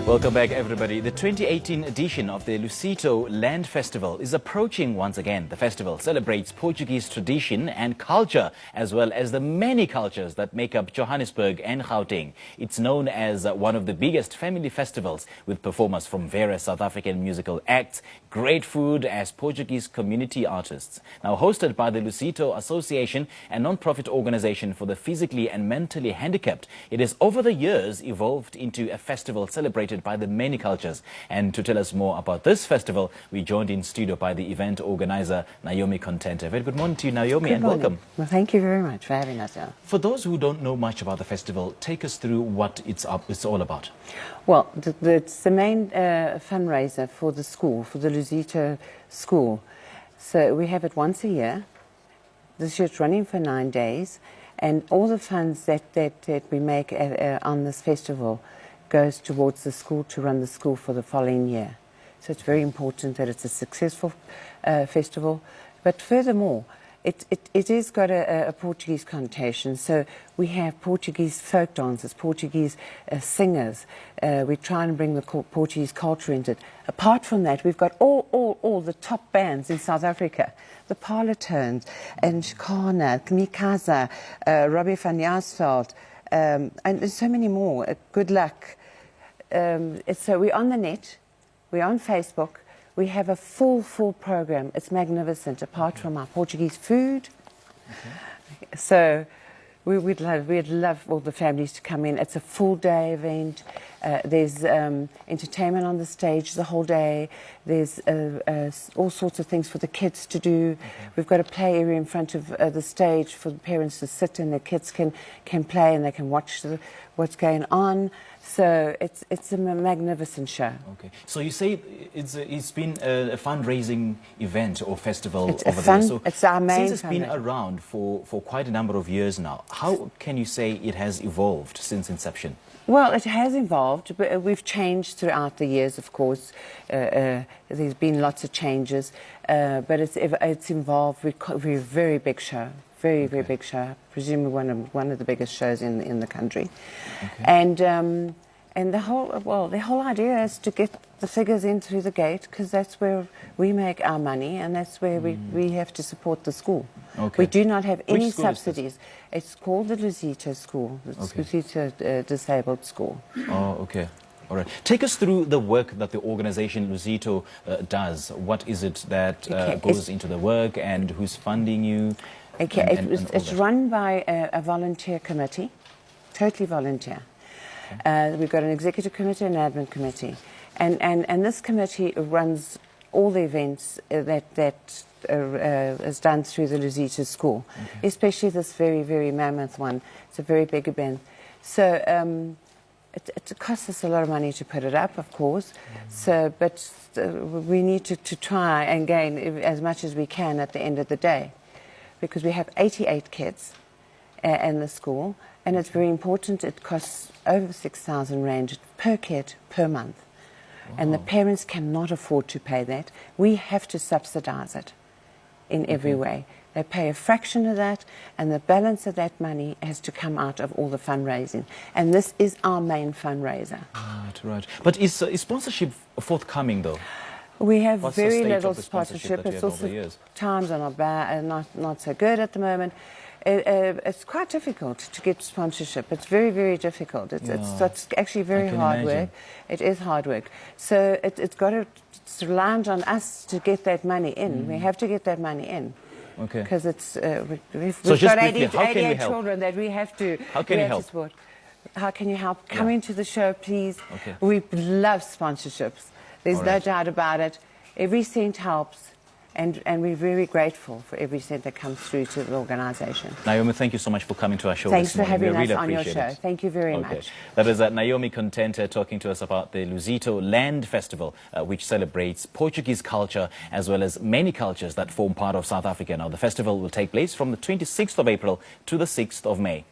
Welcome back, everybody. The 2018 edition of the Lusito Land Festival is approaching once again. The festival celebrates Portuguese tradition and culture, as well as the many cultures that make up Johannesburg and Gauteng. It's known as one of the biggest family festivals, with performers from various South African musical acts, great food as Portuguese community artists. Now hosted by the Lusito Association, a non-profit organization for the physically and mentally handicapped, it has over the years evolved into a festival celebrated by the many cultures. And to tell us more about this festival, we joined in studio by the event organizer, Naomi Contente. Very good morning to you, Naomi, and welcome. Well, thank you very much for having us here. For those who don't know much about the festival, take us through what it's all about. Well, it's the main fundraiser for the school, for the Lusito school. So we have it once a year. This year it's running for 9 days, and all the funds that we make on this festival goes towards the school to run the school for the following year. So it's very important that it's a successful festival. But furthermore, it has got a Portuguese connotation. So we have Portuguese folk dancers, Portuguese singers. We try and bring the Portuguese culture into it. Apart from that, we've got all the top bands in South Africa. The Parlotones, and Chicana, Mikasa, Robbie van Jaarsveld, and there's so many more. Good luck. So we're on the net, we're on Facebook, we have a full program. It's magnificent, apart from our Portuguese food. So we'd love all the families to come in. It's a full day event. There's entertainment on the stage the whole day. There's all sorts of things for the kids to do. We've got a play area in front of the stage for the parents to sit, and the kids can play and they can watch what's going on. So it's a magnificent show. Okay. So you say it's been a fundraising event or festival it's over there. So it's our main. Since it's been around for quite a number of years now, how can you say it has evolved since inception? Well, it has evolved, but we've changed throughout the years, of course. There's been lots of changes, but it's involved. We're a very big show, very big show. Presumably one of the biggest shows in the country, and the whole idea is to get the figures in through the gate, because that's where we make our money, and that's where we have to support the school. We do not have any subsidies. It's called the Lusito School, the Lusito Disabled School. Oh, okay. All right. Take us through the work that the organization Lusito does. What is it that goes into the work, and who's funding you? Okay, it's run by a volunteer committee, totally volunteer. We've got an executive committee and an admin committee. And this committee runs all the events that is done through the Lusito School, especially this very mammoth one. It's a very big event. So it costs us a lot of money to put it up, of course. So, but we need to try and gain as much as we can at the end of the day, because we have 88 kids in the school, and it's very important. It costs over 6,000 rand per kid per month. And the parents cannot afford to pay that. We have to subsidize it in every way. They pay a fraction of that, and the balance of that money has to come out of all the fundraising. And this is our main fundraiser. Right. But is sponsorship forthcoming, though? We have very little sponsorship. It's also times are not so good at the moment. It's quite difficult to get sponsorship. It's very difficult. It's actually very hard work. It is hard work. So it's reliant on us to get that money in. We have to get that money in. Okay. Because we've got 88 children that we have to. How can you help? Support. How can you help? Come into the show, please. Okay. We love sponsorships. There's no doubt about it. Every cent helps. And we're very grateful for every cent that comes through to the organisation. Naomi, thank you so much for coming to our show Thanks this morning. for having us on your show. Thank you very much. That is Naomi Contente talking to us about the Lusito Land Festival, which celebrates Portuguese culture as well as many cultures that form part of South Africa. Now, the festival will take place from the 26th of April to the 6th of May.